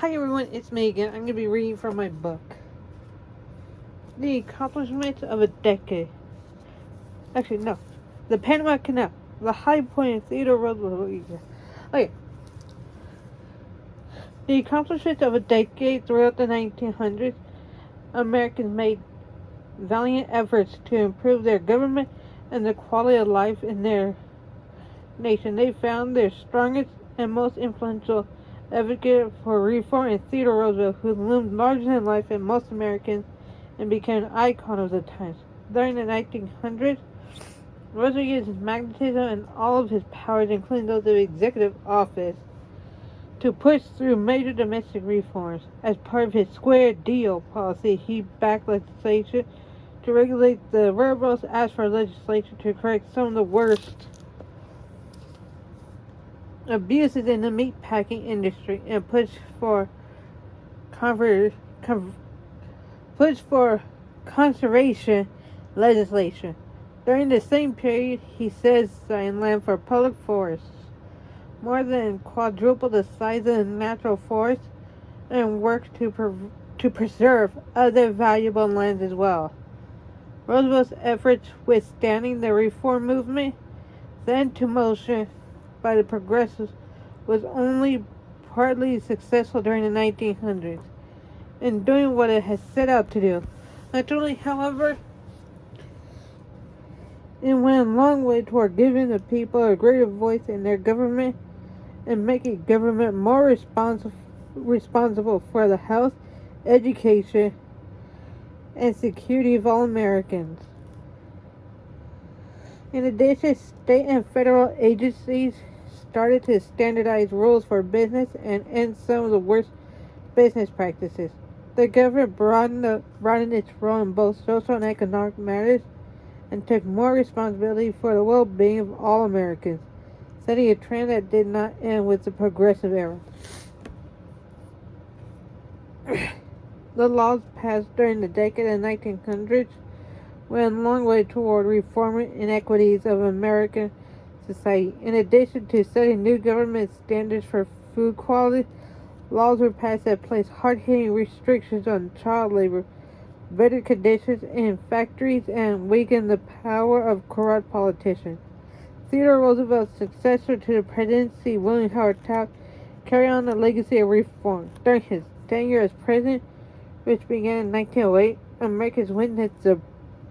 Hi everyone, it's me again. I'm going to be reading from my book. The accomplishments of a decade. Actually, no. The Panama Canal. The high point of Theodore Roosevelt. Okay. The accomplishments of a decade throughout the 1900s, Americans made valiant efforts to improve their government and the quality of life in their nation. They found their strongest and most influential advocate for reform in Theodore Roosevelt, who loomed larger than life in most Americans and became an icon of the times. During the 1900s, Roosevelt used his magnetism and all of his powers, including those of executive office, to push through major domestic reforms. As part of his square deal policy, he backed legislation to regulate the railroads, asked for legislation to correct some of the worst abuses in the meatpacking industry, and pushed for conservation legislation. During the same period, he set aside land for public forests, more than quadruple the size of the natural forest, and worked to preserve other valuable lands as well. Roosevelt's efforts withstanding the reform movement, set into motion by the progressives, was only partly successful during the 1900s in doing what it has set out to do. Naturally, however, it went a long way toward giving the people a greater voice in their government and making government more responsible for the health, education, and security of all Americans. In addition, state and federal agencies started to standardize rules for business and end some of the worst business practices. The government broadened its role in both social and economic matters and took more responsibility for the well-being of all Americans, setting a trend that did not end with the Progressive era. The laws passed during the decade of the 1900s went a long way toward reforming inequities of American society. In addition to setting new government standards for food quality, laws were passed that placed hard-hitting restrictions on child labor, better conditions in factories, and weakened the power of corrupt politicians. Theodore Roosevelt's successor to the presidency, William Howard Taft, carried on the legacy of reform. During his tenure as president, which began in 1908, Americans witnessed the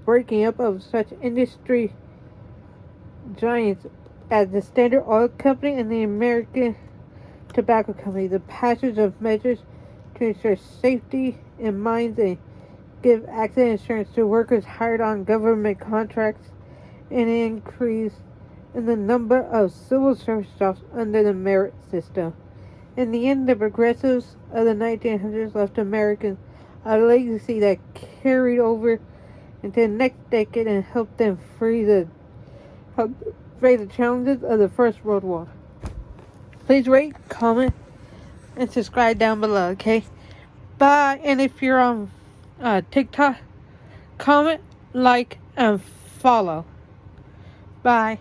breaking up of such industry giants as the Standard Oil Company and the American Tobacco Company. The passage of measures to ensure safety in mines and give accident insurance to workers hired on government contracts, and an increase in the number of civil service jobs under the merit system. In the end, the progressives of the 1900s left Americans a legacy that carried over into the next decade and helped them face the challenges of the First World War. Please rate, comment, and subscribe down below, okay? Bye. And if you're on TikTok, comment, like, and follow. Bye.